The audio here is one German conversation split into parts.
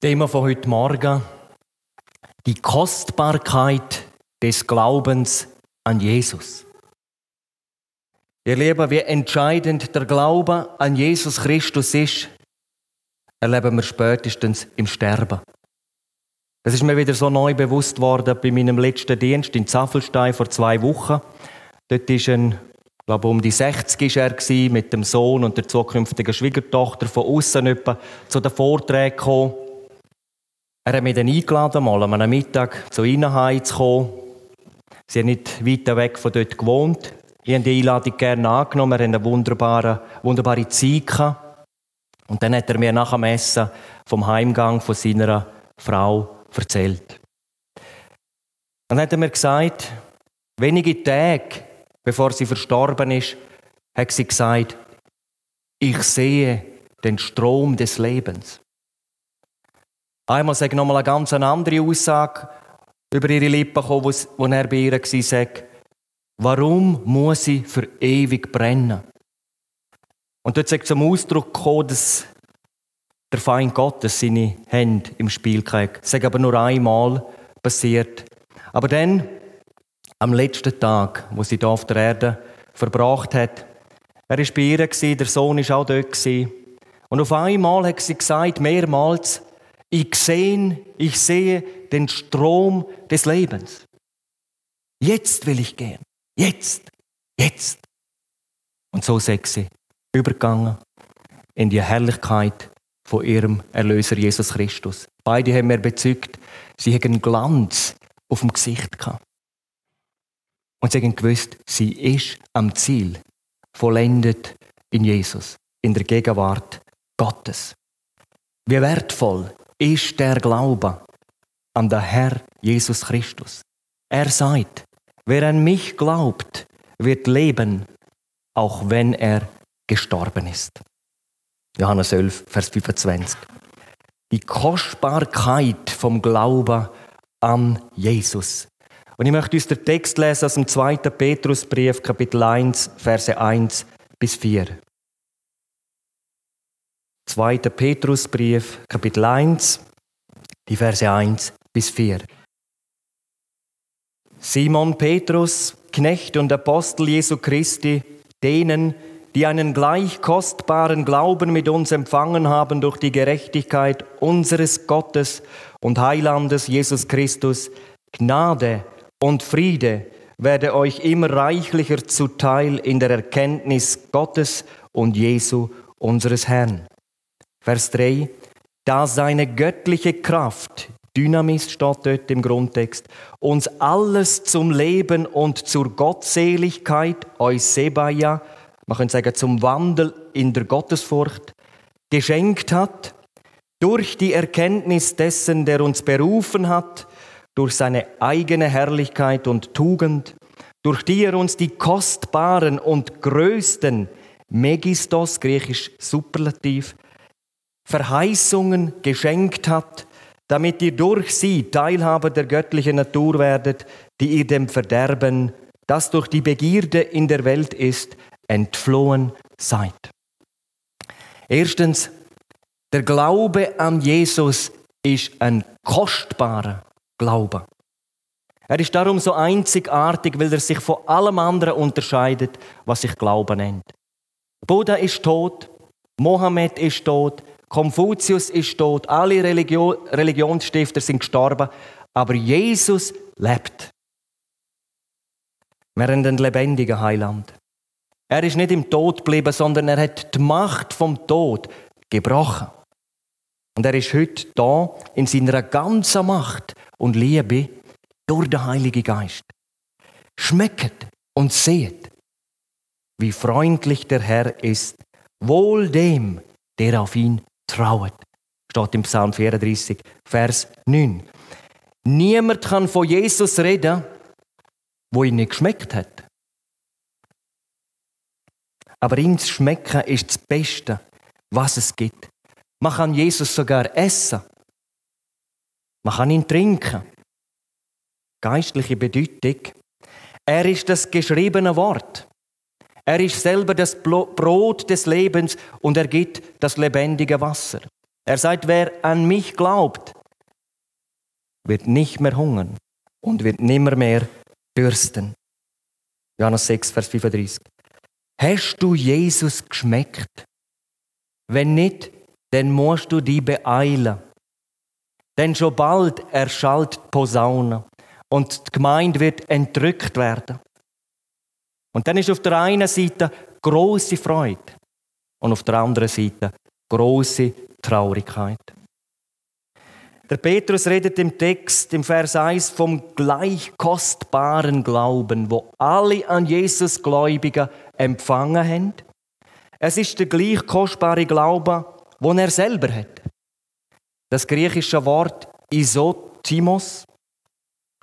Thema von heute Morgen: die Kostbarkeit des Glaubens an Jesus. Ihr Lieben, wie entscheidend der Glaube an Jesus Christus ist, erleben wir spätestens im Sterben. Das ist mir wieder so neu bewusst worden bei meinem letzten Dienst in Zaffelstein vor 2 Wochen. Dort war ich glaube um die 60 war er mit dem Sohn und der zukünftigen Schwiegertochter von außen etwa zu den Vorträgen gekommen. Er hat mich dann eingeladen, mal an einem Mittag zu ihnen heimzukommen. Sie haben nicht weit weg von dort gewohnt. Ich habe die Einladung gerne angenommen. Wir hatten eine wunderbare Zeit gehabt. Und dann hat er mir nach dem Essen vom Heimgang von seiner Frau erzählt. Dann hat er mir gesagt, wenige Tage bevor sie verstorben ist, hat sie gesagt, ich sehe den Strom des Lebens. Einmal sage ich nochmal eine ganz andere Aussage über ihre Lippen gekommen, wo er bei ihr war, sagt, warum muss sie für ewig brennen? Und dort sagt zum Ausdruck gekommen, dass der Feind Gottes seine Hände im Spiel kriegt. Das ist aber nur einmal passiert. Aber dann, am letzten Tag, wo sie hier auf der Erde verbracht hat, er war bei ihr, der Sohn war auch dort. Und auf einmal hat sie gesagt, mehrmals, ich sehe den Strom des Lebens. Jetzt will ich gehen. Jetzt. Und so ist sie übergegangen in die Herrlichkeit von ihrem Erlöser Jesus Christus. Beide haben mir bezeugt, sie hatten einen Glanz auf dem Gesicht gehabt. Und sie haben gewusst, sie ist am Ziel, vollendet in Jesus, in der Gegenwart Gottes. Wie wertvoll ist der Glaube an den Herr Jesus Christus. Er sagt, wer an mich glaubt, wird leben, auch wenn er gestorben ist. Johannes 11, Vers 25. Die Kostbarkeit vom Glauben an Jesus. Und ich möchte uns den Text lesen aus dem 2. Petrusbrief, Kapitel 1, Verse 1 bis 4. 2. Petrusbrief, Kapitel 1, die Verse 1 bis 4. Simon Petrus, Knecht und Apostel Jesu Christi, denen, die einen gleich kostbaren Glauben mit uns empfangen haben durch die Gerechtigkeit unseres Gottes und Heilandes Jesus Christus, Gnade und Friede werde euch immer reichlicher zuteil in der Erkenntnis Gottes und Jesu, unseres Herrn. Vers 3, da seine göttliche Kraft, Dynamis steht dort im Grundtext, uns alles zum Leben und zur Gottseligkeit, Eusebeia, man könnte sagen zum Wandel in der Gottesfurcht, geschenkt hat, durch die Erkenntnis dessen, der uns berufen hat, durch seine eigene Herrlichkeit und Tugend, durch die er uns die kostbaren und größten, Megistos, griechisch Superlativ, Verheißungen geschenkt hat, damit ihr durch sie Teilhaber der göttlichen Natur werdet, die ihr dem Verderben, das durch die Begierde in der Welt ist, entflohen seid. Erstens, der Glaube an Jesus ist ein kostbarer Glaube. Er ist darum so einzigartig, weil er sich von allem anderen unterscheidet, was sich Glauben nennt. Buddha ist tot, Mohammed ist tot, Konfuzius ist tot, alle Religionsstifter sind gestorben, aber Jesus lebt. Wir haben einen lebendigen Heiland. Er ist nicht im Tod geblieben, sondern er hat die Macht vom Tod gebrochen. Und er ist heute da in seiner ganzen Macht und Liebe durch den Heiligen Geist. Schmecket und seht, wie freundlich der Herr ist, wohl dem, der auf ihn trauet. Steht im Psalm 34, Vers 9. Niemand kann von Jesus reden, wo ihn nicht geschmeckt hat. Aber ihm zu schmecken ist das Beste, was es gibt. Man kann Jesus sogar essen. Man kann ihn trinken. Geistliche Bedeutung. Er ist das geschriebene Wort. Er ist selber das Brot des Lebens und er gibt das lebendige Wasser. Er sagt, wer an mich glaubt, wird nicht mehr hungern und wird nimmer mehr dürsten. Johannes 6, Vers 35. Hast du Jesus geschmeckt? Wenn nicht, dann musst du dich beeilen. Denn schon bald erschallt die Posaune und die Gemeinde wird entrückt werden. Und dann ist auf der einen Seite grosse Freude und auf der anderen Seite grosse Traurigkeit. Der Petrus redet im Text, im Vers 1, vom gleich kostbaren Glauben, wo alle an Jesus Gläubigen empfangen haben. Es ist der gleich kostbare Glaube, den er selber hat. Das griechische Wort Isotimos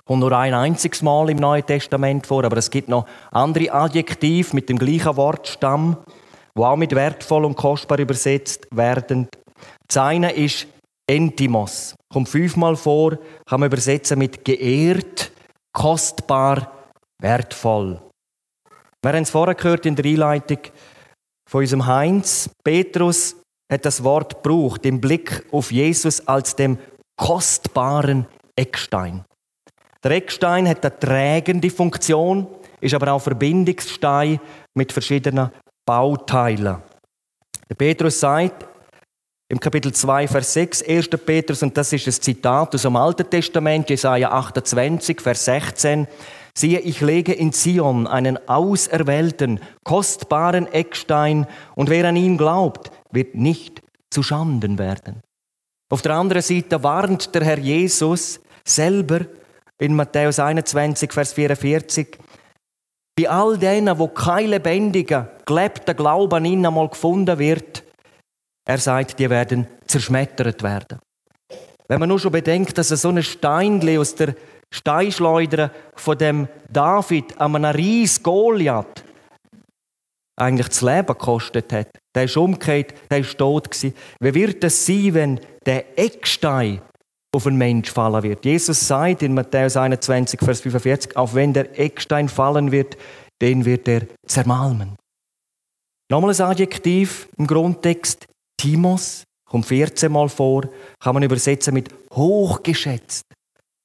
kommt nur ein einziges Mal im Neuen Testament vor, aber es gibt noch andere Adjektive mit dem gleichen Wortstamm, die auch mit wertvoll und kostbar übersetzt werden. Das eine ist Entimos. Kommt 5-mal vor, kann man übersetzen mit geehrt, kostbar, wertvoll. Wir haben es vorher gehört in der Einleitung von unserem Heinz. Petrus hat das Wort gebraucht im Blick auf Jesus als dem kostbaren Eckstein. Der Eckstein hat eine trägende Funktion, ist aber auch Verbindungsstein mit verschiedenen Bauteilen. Der Petrus sagt im Kapitel 2, Vers 6, 1. Petrus, und das ist ein Zitat aus dem Alten Testament, Jesaja 28, Vers 16, siehe, ich lege in Zion einen auserwählten, kostbaren Eckstein, und wer an ihn glaubt, wird nicht zu Schanden werden. Auf der anderen Seite warnt der Herr Jesus selber in Matthäus 21, Vers 44, bei all denen, wo kein lebendiger, gelebter Glaube an ihn einmal gefunden wird, er sagt, die werden zerschmettert werden. Wenn man nur schon bedenkt, dass so ein Steinli aus der Steinschleuder von dem David an einem riesen Goliath eigentlich das Leben gekostet hat. Der ist umgekehrt, der ist tot gewesen. Wie wird es sein, wenn der Eckstein auf einen Mensch fallen wird? Jesus sagt in Matthäus 21, Vers 45, auch wenn der Eckstein fallen wird, den wird er zermalmen. Nochmal ein Adjektiv im Grundtext. Timos, kommt 14 Mal vor, kann man übersetzen mit hochgeschätzt,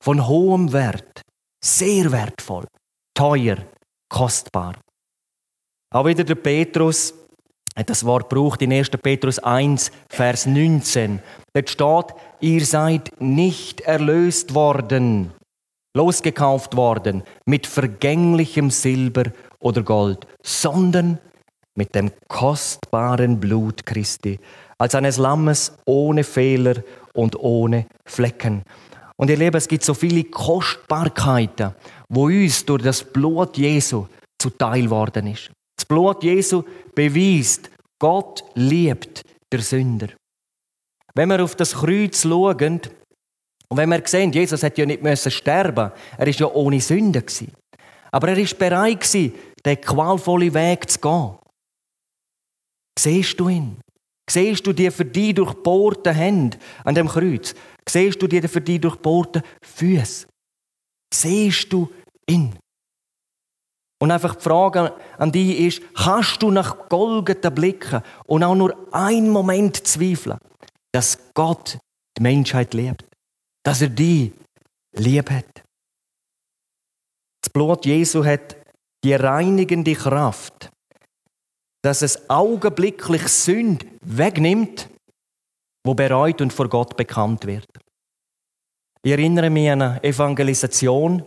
von hohem Wert, sehr wertvoll, teuer, kostbar. Auch wieder der Petrus hat das Wort gebraucht in 1. Petrus 1, Vers 19. Dort steht, ihr seid nicht erlöst worden, losgekauft worden mit vergänglichem Silber oder Gold, sondern mit dem kostbaren Blut Christi, als eines Lammes ohne Fehler und ohne Flecken. Und ihr Lieben, es gibt so viele Kostbarkeiten, wo uns durch das Blut Jesu zuteil worden ist. Das Blut Jesu beweist, Gott liebt der Sünder. Wenn wir auf das Kreuz schauen und wenn wir sehen, Jesus hat ja nicht sterben müssen, er war ja ohne Sünde gewesen. Aber er war bereit gewesen, den qualvollen Weg zu gehen. Siehst du ihn? Siehst du die für dich durchbohrten Hände an dem Kreuz? Siehst du die für dich durchbohrten Füße? Siehst du ihn? Und einfach die Frage an dich ist, kannst du nach Golgatha blicken und auch nur einen Moment zweifeln, dass Gott die Menschheit liebt? Dass er dich lieb hat? Das Blut Jesu hat die reinigende Kraft, dass es augenblicklich Sünde wegnimmt, wo bereut und vor Gott bekannt wird. Ich erinnere mich an eine Evangelisation.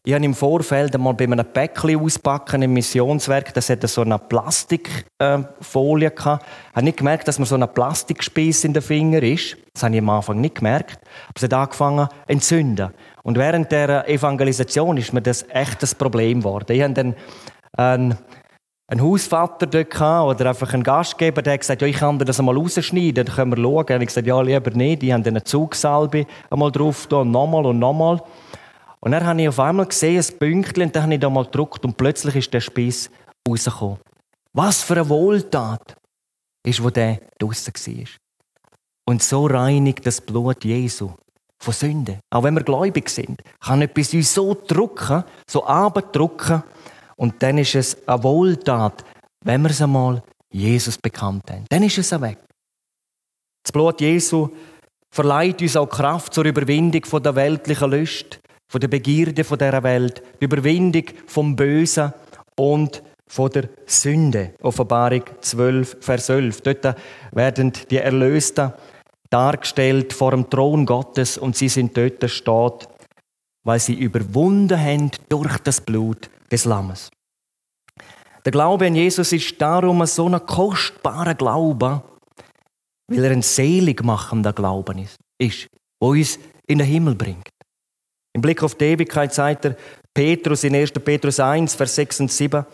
Ich habe im Vorfeld einmal bei einem Päckchen auspacken im Missionswerk, das hatte so eine Plastikfolie gehabt. Ich habe nicht gemerkt, dass mir so ein Plastikspieß in den Finger ist. Das habe ich am Anfang nicht gemerkt. Aber es hat angefangen zu entzünden. Und während der Evangelisation ist mir das echt ein Problem geworden. Ich habe dann einen Hausvater dort gehabt, oder einfach einen Gastgeber, der hat gesagt, ja, ich kann dir das einmal rausschneiden, dann können wir schauen. Und ich gesagt, ja, lieber nicht. Die haben dann eine Zugsalbe einmal drauf da und nochmal und nochmal. Und dann habe ich auf einmal gesehen, ein Pünktchen, und dann habe ich da mal gedrückt und plötzlich ist der Spieß rausgekommen. Was für eine Wohltat ist, wo der draussen war. Und so reinigt das Blut Jesu von Sünde. Auch wenn wir gläubig sind, kann etwas uns so drücken, so abdrücken, und dann ist es eine Wohltat, wenn wir es einmal Jesus bekannt haben. Dann ist es weg. Das Blut Jesu verleiht uns auch Kraft zur Überwindung von der weltlichen Lust, von der Begierde von dieser Welt, die Überwindung vom Bösen und von der Sünde. Offenbarung 12, Vers 11. Dort werden die Erlösten dargestellt vor dem Thron Gottes und sie sind dort steht, weil sie überwunden haben durch das Blut des Lammes. Der Glaube an Jesus ist darum so ein kostbarer Glaube, weil er ein seligmachender Glauben ist, der uns in den Himmel bringt. Im Blick auf die Ewigkeit sagt er Petrus in 1. Petrus 1, Vers 6 und 7,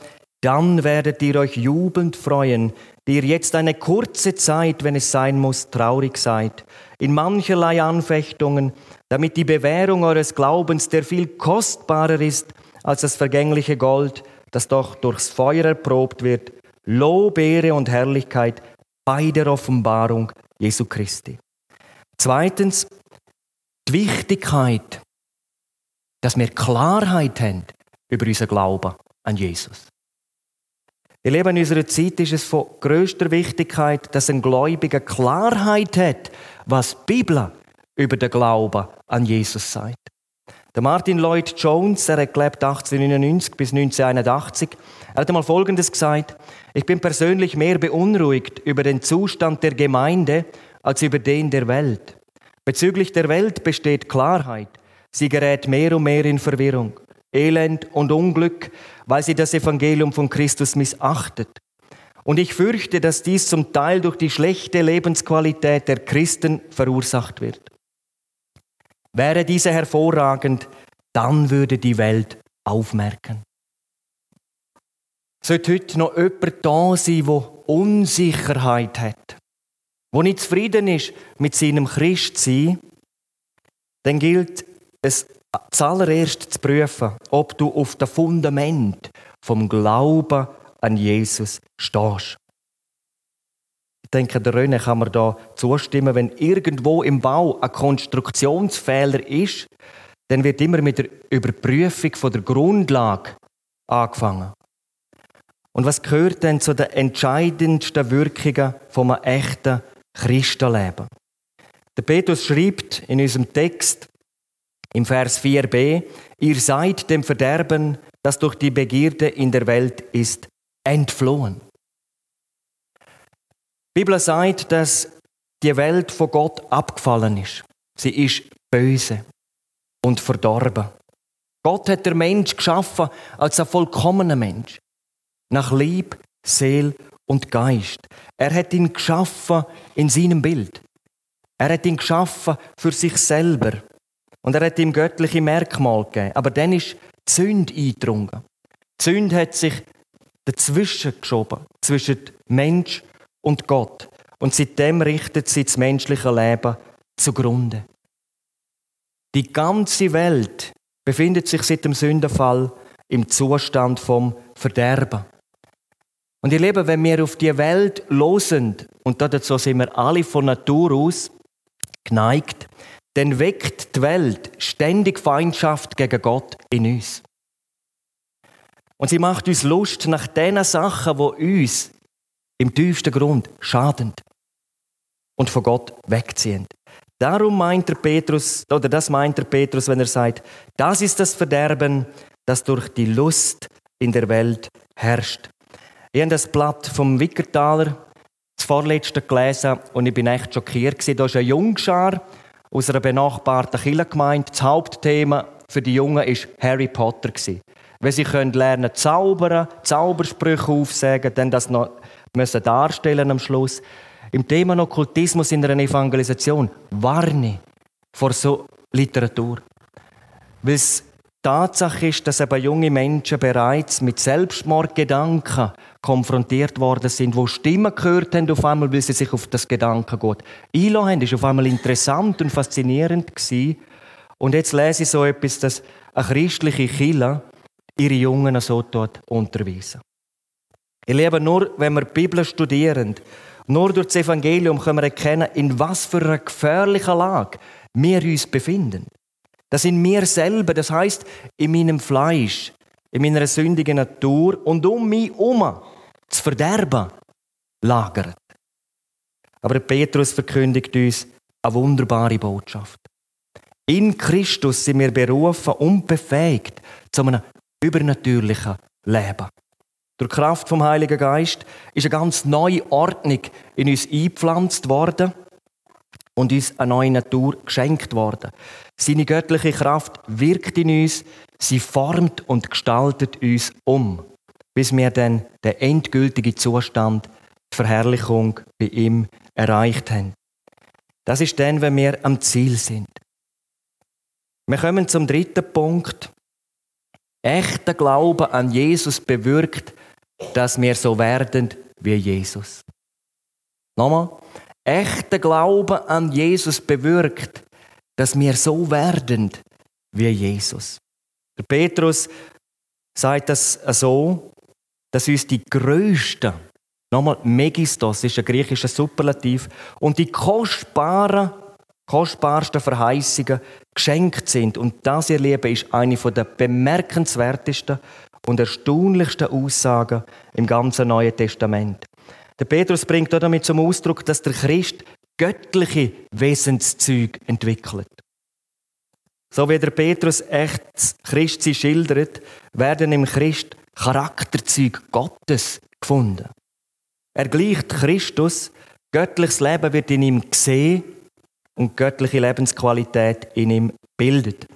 dann werdet ihr euch jubelnd freuen, die ihr jetzt eine kurze Zeit, wenn es sein muss, traurig seid, in mancherlei Anfechtungen, damit die Bewährung eures Glaubens, der viel kostbarer ist als das vergängliche Gold, das doch durchs Feuer erprobt wird, Lob, Ehre und Herrlichkeit bei der Offenbarung Jesu Christi. Zweitens, die Wichtigkeit, dass wir Klarheit haben über unseren Glauben an Jesus. Ihr Leben in unserer Zeit ist es von grösster Wichtigkeit, dass ein Gläubiger Klarheit hat, was die Bibel über den Glauben an Jesus sagt. Der Martin Lloyd Jones, er hat gelebt 1899 bis 1981, er hat einmal Folgendes gesagt: Ich bin persönlich mehr beunruhigt über den Zustand der Gemeinde als über den der Welt. Bezüglich der Welt besteht Klarheit. Sie gerät mehr und mehr in Verwirrung, Elend und Unglück, weil sie das Evangelium von Christus missachtet. Und ich fürchte, dass dies zum Teil durch die schlechte Lebensqualität der Christen verursacht wird. Wäre diese hervorragend, dann würde die Welt aufmerken. Sollte heute noch jemand da sein, der Unsicherheit hat, der nicht zufrieden ist mit seinem Christsein, dann gilt es zuallererst zu prüfen, ob du auf dem Fundament vom Glauben an Jesus stehst. Ich denke, der René kann mir da zustimmen, wenn irgendwo im Bau ein Konstruktionsfehler ist, dann wird immer mit der Überprüfung von der Grundlage angefangen. Und was gehört denn zu den entscheidendsten Wirkungen von einem echten Christenleben? Der Petrus schreibt in unserem Text im Vers 4b, ihr seid dem Verderben, das durch die Begierde in der Welt ist, entflohen. Die Bibel sagt, dass die Welt von Gott abgefallen ist. Sie ist böse und verdorben. Gott hat den Mensch geschaffen als ein vollkommener Mensch. Nach Lieb, Seele und Geist. Er hat ihn geschaffen in seinem Bild. Er hat ihn geschaffen für sich selber. Und er hat ihm göttliche Merkmale gegeben. Aber dann ist die Sünde eingedrungen. Die Sünde hat sich dazwischen geschoben, zwischen Mensch und Gott. Und seitdem richtet sie das menschliche Leben zugrunde. Die ganze Welt befindet sich seit dem Sündenfall im Zustand vom Verderben. Und ihr Lieben, wenn wir auf die Welt hören, und dazu sind wir alle von Natur aus geneigt, dann weckt die Welt ständig Feindschaft gegen Gott in uns. Und sie macht uns Lust nach den Sachen, die uns im tiefsten Grund schaden und von Gott wegziehen. Darum meint der Petrus, wenn er sagt, das ist das Verderben, das durch die Lust in der Welt herrscht. Ich habe das Blatt vom Wickertaler, das vorletzte, gelesen und ich bin echt schockiert. Da ist eine Jungschar aus einer benachbarten Kirchengemeinde. Das Hauptthema für die Jungen war Harry Potter. Wenn sie lernen zaubern, Zaubersprüche aufsagen, dann das noch müssen darstellen am Schluss. Im Thema Okkultismus in einer Evangelisation warne vor so Literatur. Weil es Tatsache ist, dass eben junge Menschen bereits mit Selbstmordgedanken konfrontiert worden sind, wo Stimmen gehört haben auf einmal, weil sie sich auf das Gedankengut einlassen haben. Das war auf einmal interessant und faszinierend gewesen. Und jetzt lese ich so etwas, dass eine christliche Kirche ihre Jungen so dort unterweisen. Ihr Lieben, nur wenn wir die Bibel studieren, nur durch das Evangelium können wir erkennen, in was für einer gefährlichen Lage wir uns befinden. Das in mir selber, das heisst, in meinem Fleisch, in meiner sündigen Natur und um mich herum das Verderben lagert. Aber Petrus verkündigt uns, eine wunderbare Botschaft. In Christus sind wir berufen und befähigt zu einem übernatürlichen Leben. Durch die Kraft vom Heiligen Geist ist eine ganz neue Ordnung in uns eingepflanzt worden und uns eine neue Natur geschenkt worden. Seine göttliche Kraft wirkt in uns, sie formt und gestaltet uns bis wir dann den endgültigen Zustand, die Verherrlichung bei ihm erreicht haben. Das ist dann, wenn wir am Ziel sind. Wir kommen zum dritten Punkt. Echter Glaube an Jesus bewirkt, dass wir so werden wie Jesus. Nochmal. Echter Glaube an Jesus bewirkt, dass wir so werden wie Jesus. Der Petrus sagt das so, dass uns die grössten, nochmal Megistos ist ein griechischer Superlativ, und die kostbarsten Verheißungen geschenkt sind. Und das, ihr Lieben, ist eine der bemerkenswertesten und erstaunlichsten Aussagen im ganzen Neuen Testament. Der Petrus bringt auch damit zum Ausdruck, dass der Christ göttliche Wesenszüge entwickelt. So wie der Petrus echtes Christsein schildert, werden im Christ Charakterzüge Gottes gefunden. Er gleicht Christus, göttliches Leben wird in ihm gesehen und göttliche Lebensqualität in ihm bildet.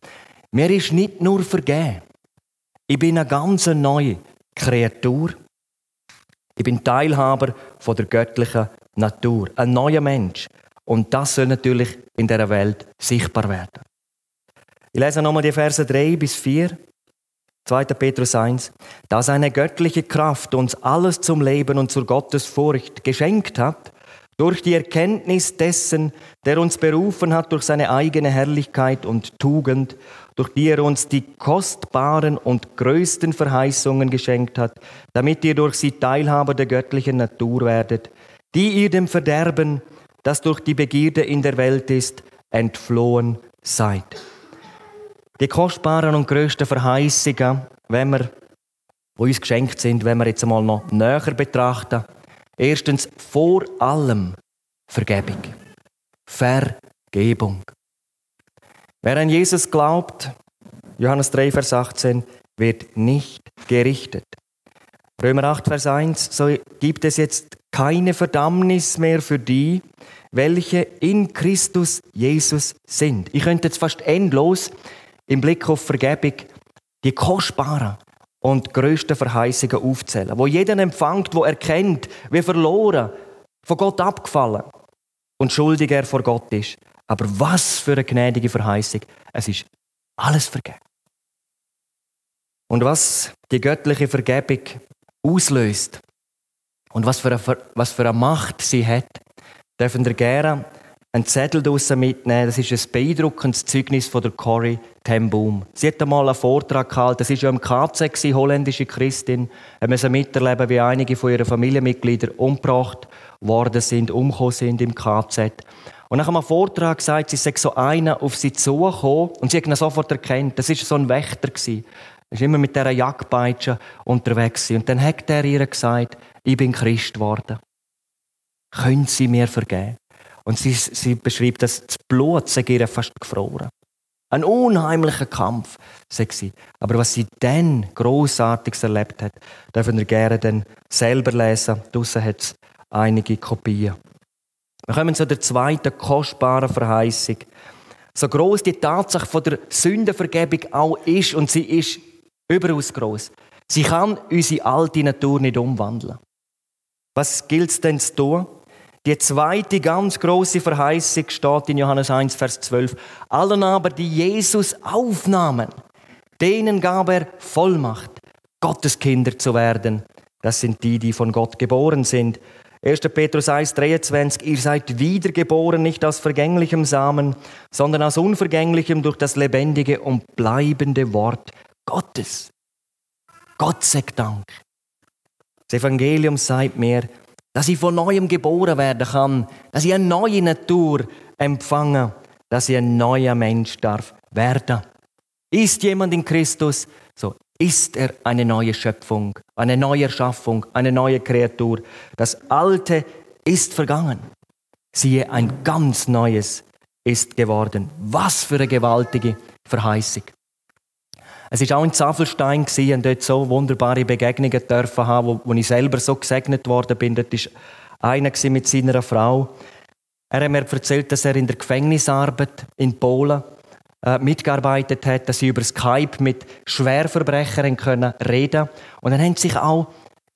Mir ist nicht nur vergeben. Ich bin eine ganz neue Kreatur. Ich bin Teilhaber von der göttlichen Natur, ein neuer Mensch. Und das soll natürlich in dieser Welt sichtbar werden. Ich lese nochmal die Verse 3 bis 4, 2. Petrus 1. Da seine göttliche Kraft uns alles zum Leben und zur Gottesfurcht geschenkt hat, durch die Erkenntnis dessen, der uns berufen hat durch seine eigene Herrlichkeit und Tugend, durch die er uns die kostbaren und größten Verheißungen geschenkt hat, damit ihr durch sie Teilhaber der göttlichen Natur werdet, die ihr dem Verderben, das durch die Begierde in der Welt ist, entflohen seid. Die kostbaren und grössten Verheißungen, die uns geschenkt sind, wenn wir jetzt einmal noch näher betrachten. Erstens, vor allem Vergebung. Vergebung. Wer an Jesus glaubt, Johannes 3, Vers 18, wird nicht gerichtet. Römer 8, Vers 1, so gibt es jetzt keine Verdammnis mehr für die, welche in Christus Jesus sind. Ich könnte jetzt fast endlos im Blick auf Vergebung die kostbaren und grössten Verheißungen aufzählen, wo jeder empfängt, wo erkennt, wie verloren, von Gott abgefallen und schuldig er vor Gott ist. Aber was für eine gnädige Verheißung. Es ist alles vergeben. Und was die göttliche Vergebung auslöst und was für eine Macht sie hat, dürfen wir gerne einen Zettel draussen mitnehmen. Das ist ein beeindruckendes Zeugnis von der Corrie ten Boom. Sie hat einmal einen Vortrag gehalten. Das war ja im KZ, holländische Christin. Wir müssen miterleben, wie einige von ihren Familienmitgliedern umgebracht worden sind, umgekommen sind im KZ. Und nach einem Vortrag sagt sie, sei so einer auf sie zugekommen und sie hat ihn sofort erkannt. Das war so ein Wächter. Er war immer mit dieser Jagdpeitsche unterwegs. Und dann hat er ihr gesagt, ich bin Christ geworden. Können Sie mir vergeben? Und sie beschreibt, dass das Blut sei ihr fast gefroren. Ein unheimlicher Kampf, sagt sie. Aber was sie dann Grossartiges erlebt hat, dürfen wir gerne dann selber lesen. Draussen hat es einige Kopien. Wir kommen zu der zweiten kostbaren Verheißung. So gross die Tatsache von der Sündenvergebung auch ist, und sie ist überaus gross, sie kann unsere alte Natur nicht umwandeln. Was gilt es denn zu tun? Die zweite ganz grosse Verheißung steht in Johannes 1, Vers 12. Allen aber, die Jesus aufnahmen, denen gab er Vollmacht, Gottes Kinder zu werden. Das sind die, die von Gott geboren sind. 1. Petrus 1, 23. Ihr seid wiedergeboren, nicht aus vergänglichem Samen, sondern aus unvergänglichem durch das lebendige und bleibende Wort Gottes. Gott sei Dank. Das Evangelium sagt mir, dass ich von Neuem geboren werden kann, dass ich eine neue Natur empfange, dass ich ein neuer Mensch darf werden. Ist jemand in Christus, so ist er eine neue Schöpfung, eine neue Erschaffung, eine neue Kreatur. Das Alte ist vergangen. Siehe, ein ganz Neues ist geworden. Was für eine gewaltige Verheißung. Es war auch in Zafelstein und dort so wunderbare Begegnungen dürfen haben, wo ich selber so gesegnet worden bin. Dort war einer mit seiner Frau. Er hat mir erzählt, dass er in der Gefängnisarbeit in Polen mitgearbeitet hat, dass sie über Skype mit Schwerverbrechern können reden. Und dann haben sich auch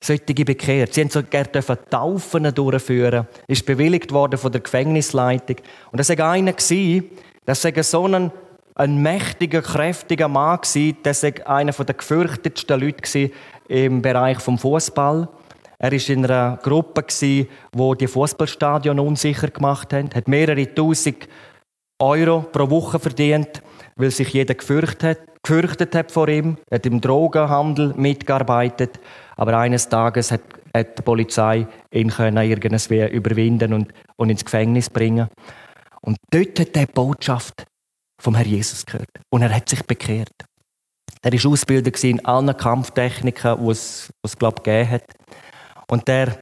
solche bekehrt. Sie haben sogar Taufen durchführen. Ist bewilligt worden von der Gefängnisleitung. Und das war einer, das war so ein mächtiger, kräftiger Mann, das war einer der gefürchtetsten Leute im Bereich des Fußball. Er war in einer Gruppe, die die Fußballstadion unsicher gemacht hat. Er hat mehrere Tausend Euro pro Woche verdient, weil sich jeder gefürchtet hat vor ihm. Er hat im Drogenhandel mitgearbeitet. Aber eines Tages hat die Polizei ihn irgendwie überwinden und ins Gefängnis bringen. Und dort hat er die Botschaft vom Herrn Jesus gehört. Und er hat sich bekehrt. Er war Ausbilder in allen Kampftechniken, die es glaube ich, gegeben hat. Und der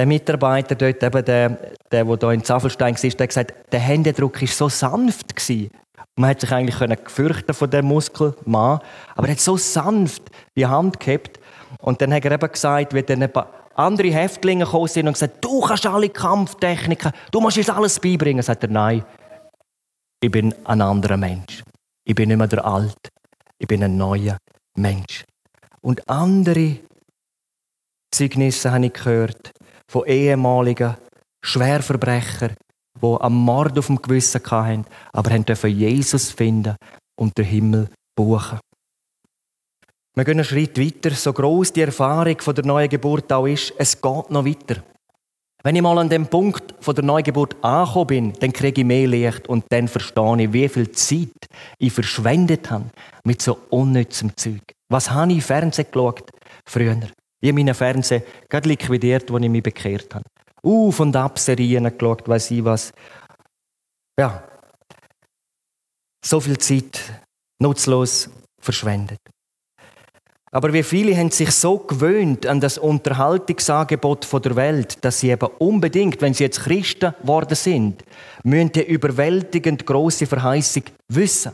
Mitarbeiter dort, eben der hier in Zafelstein war, der hat gesagt, der Händedruck war so sanft gewesen. Man hat sich eigentlich gefürchten von dem Muskelmann, aber er hat so sanft die Hand gehabt. Und dann hat er eben gesagt, wie dann ein paar andere Häftlinge gekommen sind und gesagt, du kannst alle Kampftechniken, du musst uns alles beibringen. Sagt er, nein, ich bin ein anderer Mensch. Ich bin nicht mehr der Alte, ich bin ein neuer Mensch. Und andere Zeugnisse habe ich gehört von ehemaligen Schwerverbrechern, die am Mord auf dem Gewissen hatten, aber dürfen Jesus finden und den Himmel buchen. Wir gehen einen Schritt weiter. So gross die Erfahrung von der neuen Geburt auch ist, es geht noch weiter. Wenn ich mal an dem Punkt von der Neugeburt angekommen bin, dann kriege ich mehr Licht und dann verstehe ich, wie viel Zeit ich verschwendet habe mit so unnützem Zeug. Was habe ich im Fernsehen geschaut früher? Ich habe meinen Fernseher gerade liquidiert, als ich mich bekehrt habe. Auf und ab Serien geschaut, weiss ich was. Ja, so viel Zeit nutzlos verschwendet. Aber wie viele haben sich so gewöhnt an das Unterhaltungsangebot der Welt, dass sie eben unbedingt, wenn sie jetzt Christen geworden sind, müssen die überwältigend grosse Verheißung wissen.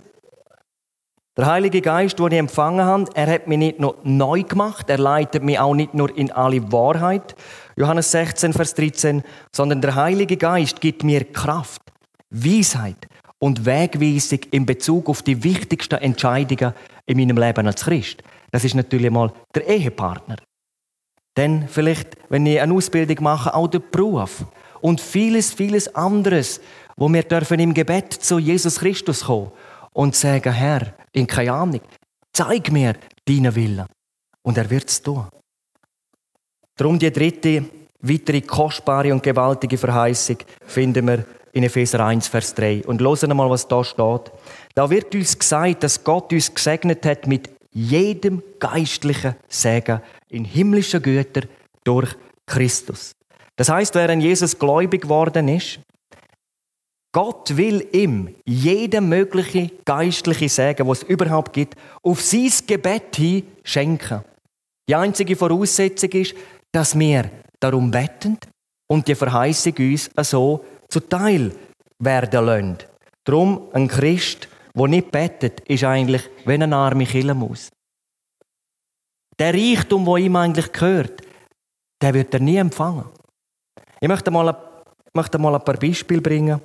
Der Heilige Geist, den ich empfangen habe, er hat mich nicht nur neu gemacht, er leitet mich auch nicht nur in alle Wahrheit, Johannes 16, Vers 13, sondern der Heilige Geist gibt mir Kraft, Weisheit und Wegweisung in Bezug auf die wichtigsten Entscheidungen in meinem Leben als Christ. Das ist natürlich mal der Ehepartner. Dann vielleicht, wenn ich eine Ausbildung mache, auch der Beruf. Und vieles, vieles anderes, wo wir dürfen im Gebet zu Jesus Christus kommen und sagen, Herr, in keine Ahnung, zeig mir deinen Willen. Und er wird es tun. Darum die dritte, weitere kostbare und gewaltige Verheißung finden wir in Epheser 1, Vers 3. Und hören mal, was da steht. Da wird uns gesagt, dass Gott uns gesegnet hat mit jedem geistlichen Segen in himmlischen Gütern durch Christus. Das heisst, wer an Jesus gläubig geworden ist, Gott will ihm jeden möglichen geistlichen Segen, was es überhaupt gibt, auf sein Gebet hin schenken. Die einzige Voraussetzung ist, dass wir darum beten und die Verheißung uns so zuteil werden lassen. Darum ein Christ, der nicht betet, ist eigentlich wie eine arme Killemaus. Der Reichtum, der ihm eigentlich gehört, den wird er nie empfangen. Ich möchte mal ein paar Beispiele bringen.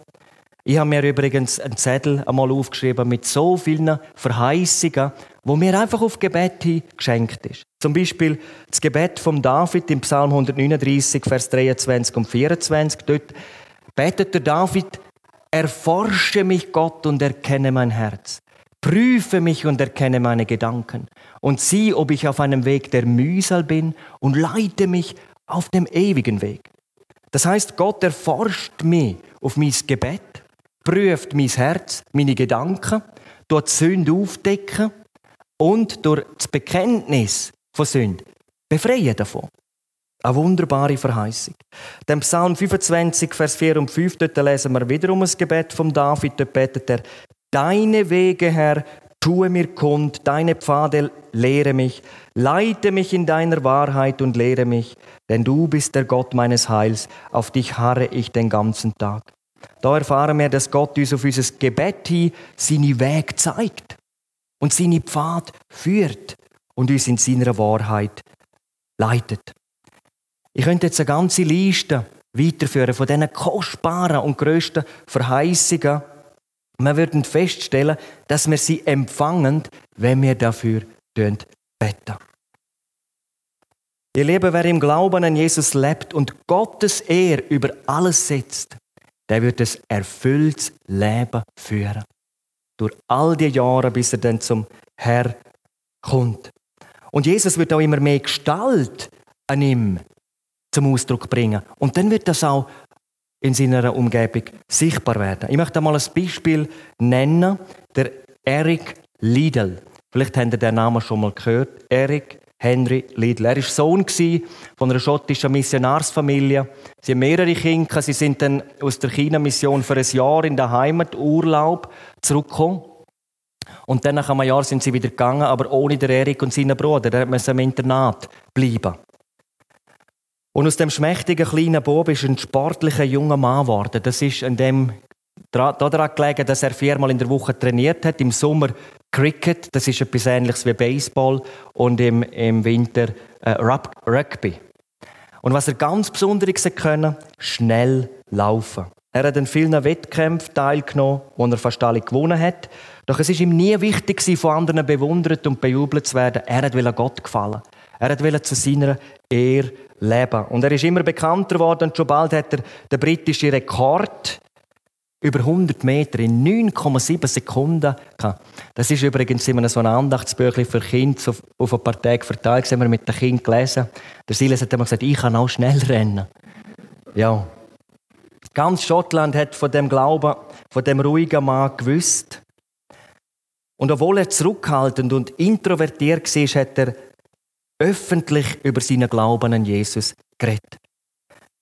Ich habe mir übrigens einen Zettel einmal aufgeschrieben mit so vielen Verheißungen, wo mir einfach auf Gebet hin geschenkt ist. Zum Beispiel das Gebet von David im Psalm 139, Vers 23 und 24. Dort betet der David: Erforsche mich, Gott, und erkenne mein Herz. Prüfe mich und erkenne meine Gedanken. Und sieh, ob ich auf einem Weg der Mühsal bin, und leite mich auf dem ewigen Weg. Das heißt, Gott erforscht mich auf mein Gebet, prüft mein Herz, meine Gedanken, tut die Sünde aufdecken und durch das Bekenntnis von Sünde befreien davon. Eine wunderbare Verheißung. Dem Psalm 25, Vers 4 und 5, dort lesen wir wiederum ein Gebet von David. Dort betet er: Deine Wege, Herr, tue mir kund, deine Pfade lehre mich, leite mich in deiner Wahrheit und lehre mich, denn du bist der Gott meines Heils, auf dich harre ich den ganzen Tag. Da erfahren wir, dass Gott uns auf unser Gebet hin seine Wege zeigt und seine Pfad führt und uns in seiner Wahrheit leitet. Ich könnte jetzt eine ganze Liste weiterführen von diesen kostbaren und grössten Verheißungen. Wir würden feststellen, dass wir sie empfangen, wenn wir dafür beten. Ihr Lieben, wer im Glauben an Jesus lebt und Gottes Ehre über alles setzt, der wird ein erfülltes Leben führen. Durch all die Jahre, bis er dann zum Herr kommt. Und Jesus wird auch immer mehr Gestalt an ihm zum Ausdruck bringen. Und dann wird das auch in seiner Umgebung sichtbar werden. Ich möchte mal ein Beispiel nennen, der Eric Liddell. Vielleicht habt ihr den Namen schon mal gehört. Eric Henry Liddell. Er war Sohn von einer schottischen Missionarsfamilie. Sie haben mehrere Kinder. Sie sind dann aus der China-Mission für ein Jahr in der Heimat, Urlaub, zurückgekommen. Und dann nach einem Jahr sind sie wieder gegangen, aber ohne den Eric und seinen Bruder. Der musste im Internat bleiben. Und aus dem schmächtigen kleinen Bub ist ein sportlicher junger Mann geworden. Das ist daran gelegen, dass er 4-mal in der Woche trainiert hat. Im Sommer Cricket, das ist etwas Ähnliches wie Baseball, und im Winter Rugby. Und was er ganz Besonderes können, schnell laufen. Er hat an vielen Wettkämpfen teilgenommen, wo er fast alle gewonnen hat. Doch es war ihm nie wichtig, von anderen bewundert und bejubelt zu werden. Er wollte Gott gefallen. Er wollte zu seiner Ehre leben. Und er ist immer bekannter geworden und schon bald hat er den britischen Rekord über 100 Meter in 9,7 Sekunden gehabt. Das ist übrigens immer so ein Andachtsbüchlein für Kinder auf ein paar Tage verteilt. Das haben wir mit den Kindern gelesen. Der Silas hat immer gesagt, ich kann auch schnell rennen. Ja. Ganz Schottland hat von dem Glauben, von dem ruhigen Mann gewusst. Und obwohl er zurückhaltend und introvertiert war, hat er öffentlich über seinen Glauben an Jesus geredet.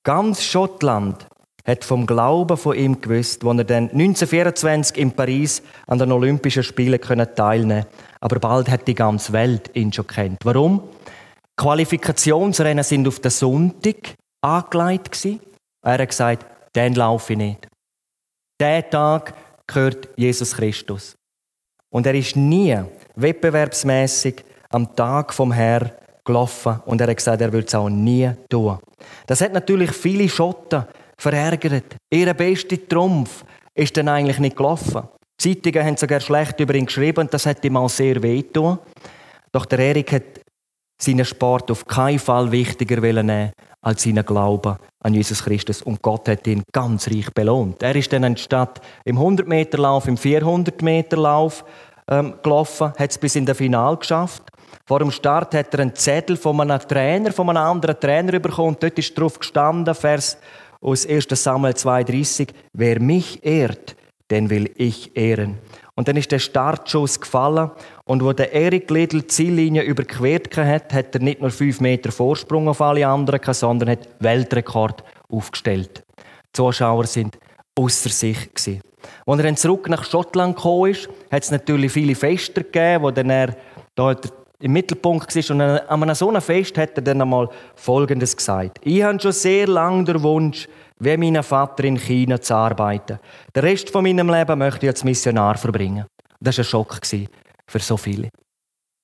Ganz Schottland hat vom Glauben von ihm gewusst, wo er dann 1924 in Paris an den Olympischen Spielen teilnehmen konnte. Aber bald hat die ganze Welt ihn schon kennt. Warum? Qualifikationsrennen sind auf den Sonntag angelegt gewesen. Er hat gesagt, den laufe ich nicht. Diesen Tag gehört Jesus Christus. Und er ist nie wettbewerbsmässig am Tag vom Herrn gelaufen. Und er hat gesagt, er würde es auch nie tun. Das hat natürlich viele Schotten verärgert. Ihr bester Trumpf ist dann eigentlich nicht gelaufen. Die Zeitungen haben sogar schlecht über ihn geschrieben und das hat ihm auch sehr wehgetan. Doch der Erik hat seinen Sport auf keinen Fall wichtiger nehmen als seinen Glauben an Jesus Christus. Und Gott hat ihn ganz reich belohnt. Er ist dann anstatt im 100-Meter-Lauf, im 400-Meter-Lauf gelaufen, hat es bis in das Finale geschafft. Vor dem Start hat er einen Zettel von einem anderen Trainer bekommen. Und dort ist drauf gestanden, Vers aus 1. Samuel 2,30: Wer mich ehrt, den will ich ehren. Und dann ist der Startschuss gefallen. Und wo der Eric Liddell die Ziellinie überquert hat, hat er nicht nur 5 Meter Vorsprung auf alle anderen gehabt, sondern hat Weltrekord aufgestellt. Die Zuschauer sind ausser sich gewesen. Als er dann zurück nach Schottland gekommen ist, hat es natürlich viele Feste gegeben, wo dann er da im Mittelpunkt war. Und an einem so einem Fest hat er dann einmal Folgendes gesagt: Ich habe schon sehr lange den Wunsch, wie mein Vater in China zu arbeiten. Den Rest von meinem Leben möchte ich als Missionar verbringen. Das war ein Schock für so viele.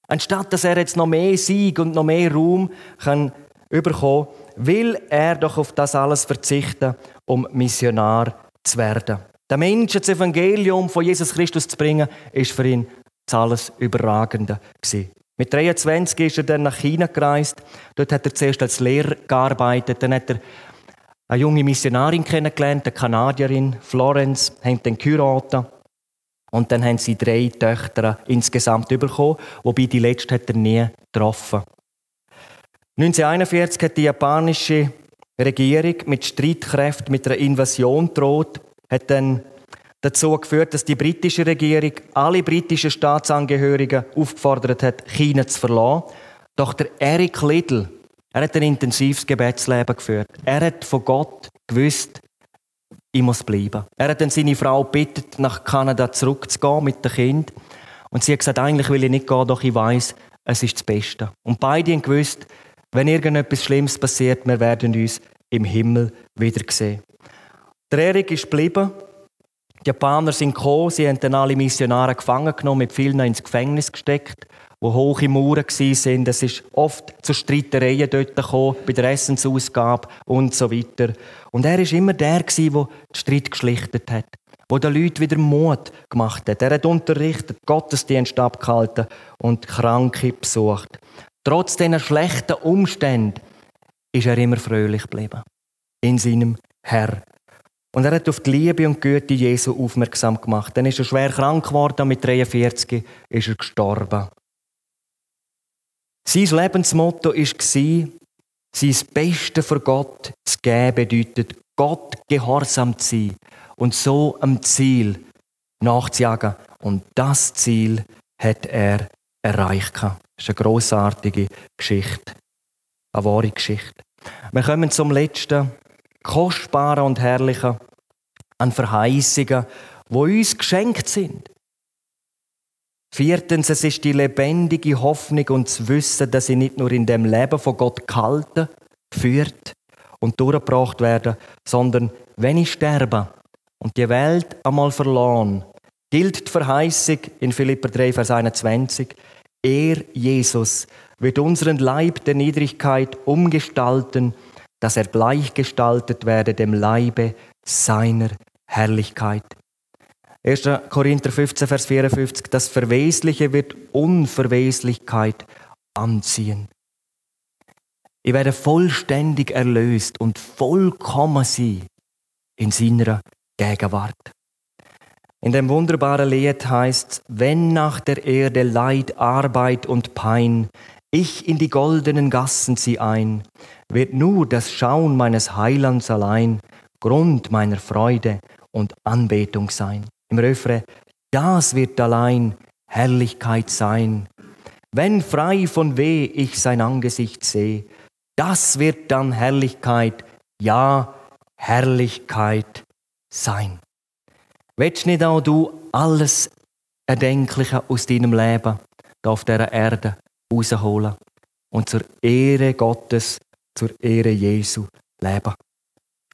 Anstatt dass er jetzt noch mehr Sieg und noch mehr Ruhm kann bekommen, will er doch auf das alles verzichten, um Missionar zu werden. Den Menschen das Evangelium von Jesus Christus zu bringen, ist für ihn das alles Überragende gewesen. Mit 23 ist er dann nach China gereist. Dort hat er zuerst als Lehrer gearbeitet. Dann hat er eine junge Missionarin kennengelernt, eine Kanadierin, Florence, haben dann geheiratet. Und dann haben sie 3 Töchter insgesamt bekommen, wobei die letzte hat er nie getroffen. 1941 hat die japanische Regierung mit Streitkräften mit einer Invasion gedroht, hat dann dazu geführt, dass die britische Regierung alle britischen Staatsangehörigen aufgefordert hat, China zu verlassen. Doch der Eric Liddell, er hat ein intensives Gebetsleben geführt. Er hat von Gott gewusst, ich muss bleiben. Er hat dann seine Frau gebeten, nach Kanada zurückzugehen mit dem Kind. Und sie hat gesagt, eigentlich will ich nicht gehen, doch ich weiss, es ist das Beste. Und beide haben gewusst, wenn irgendetwas Schlimmes passiert, wir werden uns im Himmel wiedersehen. Der Erik ist geblieben. Die Japaner sind gekommen, sie haben dann alle Missionare gefangen genommen, mit vielen ins Gefängnis gesteckt, wo hohe Mauern waren. Es ist oft zu Streitereien dort gekommen, bei der Essensausgabe und so weiter. Und er war immer der, der den Streit geschlichtet hat, der den Leuten wieder Mut gemacht hat. Er hat unterrichtet, Gottesdienst abgehalten und Kranke besucht. Trotz dieser schlechten Umstände ist er immer fröhlich geblieben. In seinem Herr. Und er hat auf die Liebe und die Güte Jesu aufmerksam gemacht. Dann ist er schwer krank geworden, mit 43 ist er gestorben. Sein Lebensmotto war, sein Bestes für Gott zu geben bedeutet, Gott gehorsam zu sein und so am Ziel nachzujagen. Und das Ziel hat er erreicht. Das ist eine grossartige Geschichte, eine wahre Geschichte. Wir kommen zum letzten, kostbaren und herrlichen, an Verheißungen, die uns geschenkt sind. Viertens, es ist die lebendige Hoffnung und das Wissen, dass sie nicht nur in dem Leben von Gott gehalten, geführt und durchgebracht werden, sondern wenn ich sterbe und die Welt einmal verloren, gilt die Verheißung in Philipper 3, Vers 21, er, Jesus, wird unseren Leib der Niedrigkeit umgestalten, dass er gleichgestaltet werde dem Leibe seiner Herrlichkeit. 1. Korinther 15, Vers 54, das Verwesliche wird Unverweslichkeit anziehen. Ich werde vollständig erlöst und vollkommen sein in seiner Gegenwart. In dem wunderbaren Lied heißt es, wenn nach der Erde Leid, Arbeit und Pein, ich in die goldenen Gassen zieh ein, wird nur das Schauen meines Heilands allein Grund meiner Freude und Anbetung sein. Im Refrain, das wird allein Herrlichkeit sein. Wenn frei von Weh ich sein Angesicht sehe, das wird dann Herrlichkeit, ja, Herrlichkeit sein. Willst nicht auch du alles Erdenkliche aus deinem Leben hier auf dieser Erde rausholen und zur Ehre Gottes, zur Ehre Jesu leben?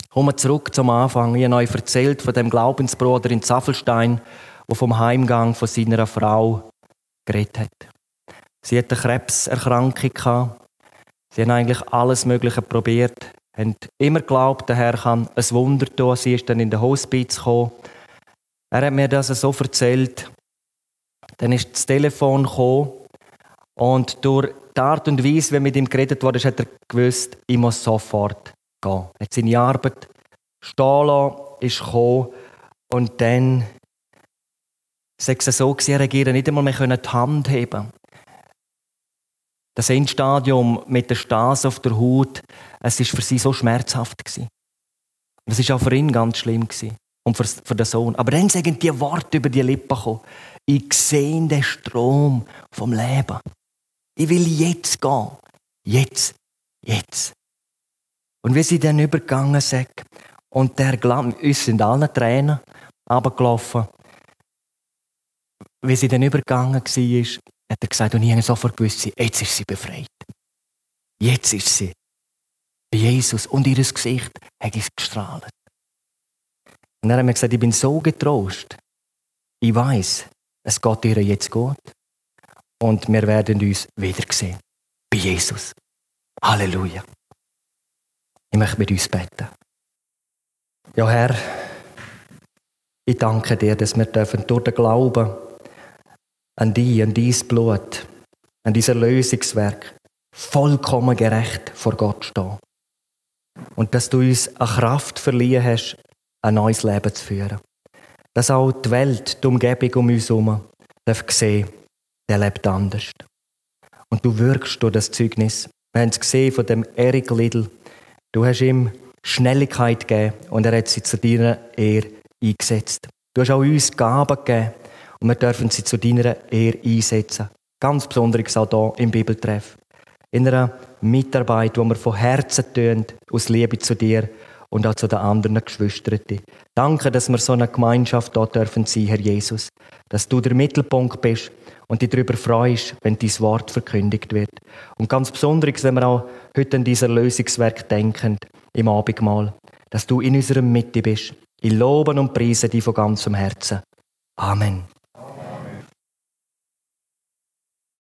Kommen wir zurück zum Anfang. Ich habe euch erzählt von dem Glaubensbruder in Zaffelstein, der vom Heimgang von seiner Frau geredet hat. Sie hatte eine Krebserkrankung gehabt. Sie haben eigentlich alles Mögliche probiert, haben immer geglaubt, der Herr kann ein Wunder tun. Sie ist dann in den Hospiz gekommen. Er hat mir das so erzählt. Dann ist das Telefon gekommen und durch die Art und Weise, wie mit ihm geredet wurde, hat er gewusst, ich muss sofort gehen. Er hat seine Arbeit stehen lassen, ist gekommen und dann sagt es so, er reagiert nicht einmal mehr die Hand heben. Das Endstadium mit der Stase auf der Haut, es war für sie so schmerzhaft gewesen. Das war auch für ihn ganz schlimm gewesen. Und für den Sohn. Aber dann sagen die Worte über die Lippen gekommen. Ich sehe den Strom vom Leben. Ich will jetzt gehen. Jetzt. Jetzt. Und wie sie dann übergegangen sind, und der uns sind alle Tränen runtergelaufen. Wie sie dann übergegangen war, hat er gesagt, und ich habe sofort gewusst, jetzt ist sie befreit. Jetzt ist sie bei Jesus. Und ihr Gesicht hat gestrahlt. Und dann haben wir gesagt, ich bin so getrost. Ich weiss, es geht ihr jetzt gut. Und wir werden uns wiedersehen. Bei Jesus. Halleluja. Ich möchte mit uns beten. Ja, Herr, ich danke dir, dass wir durch den Glauben an dich, an dein Blut, an dieses Erlösungswerk vollkommen gerecht vor Gott stehen. Und dass du uns eine Kraft verliehen hast, ein neues Leben zu führen. Dass auch die Welt, die Umgebung um uns herum, sehen, der lebt anders. Und du wirkst durch das Zeugnis. Wir haben es gesehen von dem Eric Liddell. Du hast ihm Schnelligkeit gegeben und er hat sie zu deiner Ehre eingesetzt. Du hast auch uns Gaben gegeben und wir dürfen sie zu deiner Ehre einsetzen. Ganz besonders auch hier im Bibeltreff. In einer Mitarbeit, die wir von Herzen tun, aus Liebe zu dir und auch zu den anderen Geschwistern. Danke, dass wir so eine Gemeinschaft hier dürfen sein, Herr Jesus. Dass du der Mittelpunkt bist und dich darüber freust, wenn dein Wort verkündigt wird. Und ganz besonders, wenn wir auch heute an dieses Erlösungswerk denken, im Abendmahl, dass du in unserer Mitte bist, Ich lobe und preise dich von ganzem Herzen. Amen.